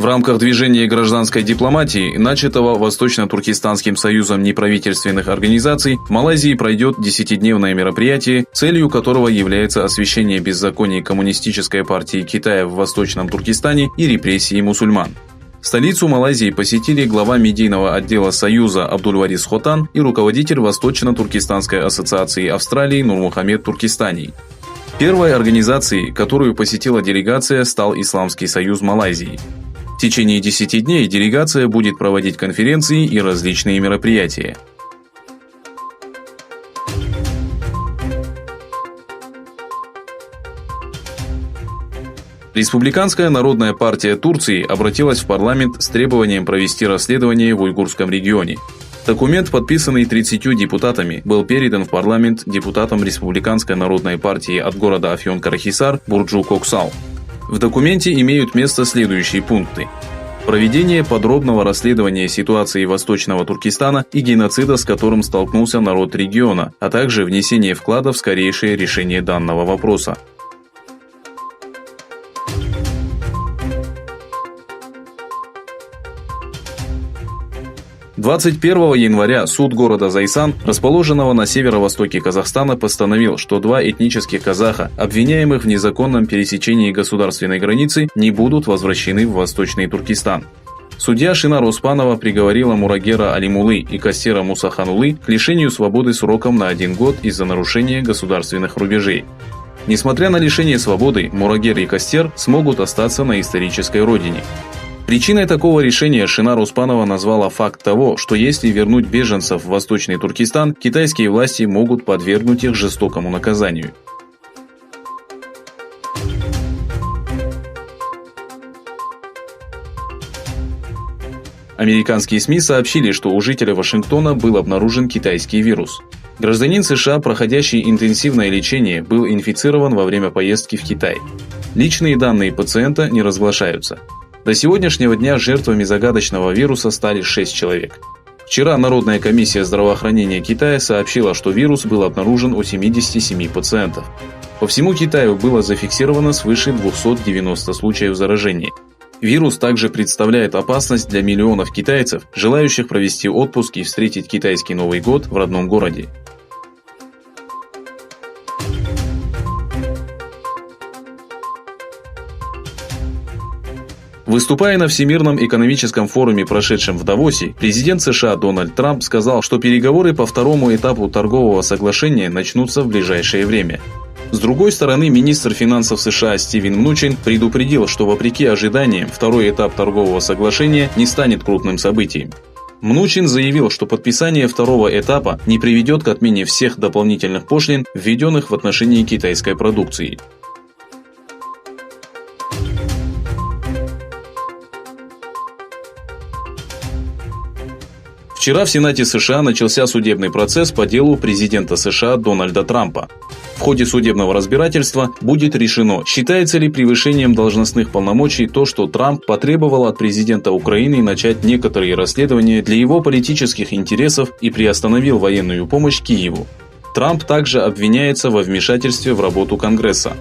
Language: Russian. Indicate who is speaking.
Speaker 1: В рамках движения гражданской дипломатии, начатого Восточно-Туркестанским союзом неправительственных организаций, в Малайзии пройдет 10-дневное мероприятие, целью которого является освещение беззаконий Коммунистической партии Китая в Восточном Туркестане и репрессии мусульман. Столицу Малайзии посетили глава медийного отдела Союза Абдульварис Хотан и руководитель Восточно-Туркестанской ассоциации Австралии Нурмухамед Туркестани. Первой организацией, которую посетила делегация, стал Исламский союз Малайзии. В течение 10 дней делегация будет проводить конференции и различные мероприятия. Республиканская народная партия Турции обратилась в парламент с требованием провести расследование в уйгурском регионе. Документ, подписанный 30 депутатами, был передан в парламент депутатам Республиканской народной партии от города Афьон-Карахисар Бурджу Коксал. В документе имеют место следующие пункты. Проведение подробного расследования ситуации Восточного Туркестана и геноцида, с которым столкнулся народ региона, а также внесение вклада в скорейшее решение данного вопроса. – 21 января суд города Зайсан, расположенного на северо-востоке Казахстана, постановил, что 2 этнических казаха, обвиняемых в незаконном пересечении государственной границы, не будут возвращены в Восточный Туркестан. Судья Шинар Оспанова приговорила Мурагера Алимулы и Кастера Мусаханулы к лишению свободы сроком на 1 год из-за нарушения государственных рубежей. Несмотря на лишение свободы, Мурагер и Кастер смогут остаться на исторической родине. Причиной такого решения Шинар Оспанова назвала факт того, что если вернуть беженцев в Восточный Туркестан, китайские власти могут подвергнуть их жестокому наказанию. Американские СМИ сообщили, что у жителя Вашингтона был обнаружен китайский вирус. Гражданин США, проходящий интенсивное лечение, был инфицирован во время поездки в Китай. Личные данные пациента не разглашаются. До сегодняшнего дня жертвами загадочного вируса стали 6 человек. Вчера Народная комиссия здравоохранения Китая сообщила, что вирус был обнаружен у 77 пациентов. По всему Китаю было зафиксировано свыше 290 случаев заражения. Вирус также представляет опасность для миллионов китайцев, желающих провести отпуск и встретить китайский Новый год в родном городе. Выступая на Всемирном экономическом форуме, прошедшем в Давосе, президент США Дональд Трамп сказал, что переговоры по второму этапу торгового соглашения начнутся в ближайшее время. С другой стороны, министр финансов США Стивен Мнучин предупредил, что вопреки ожиданиям второй этап торгового соглашения не станет крупным событием. Мнучин заявил, что подписание второго этапа не приведет к отмене всех дополнительных пошлин, введенных в отношении китайской продукции. Вчера в Сенате США начался судебный процесс по делу президента США Дональда Трампа. В ходе судебного разбирательства будет решено, считается ли превышением должностных полномочий то, что Трамп потребовал от президента Украины начать некоторые расследования для его политических интересов и приостановил военную помощь Киеву. Трамп также обвиняется во вмешательстве в работу Конгресса.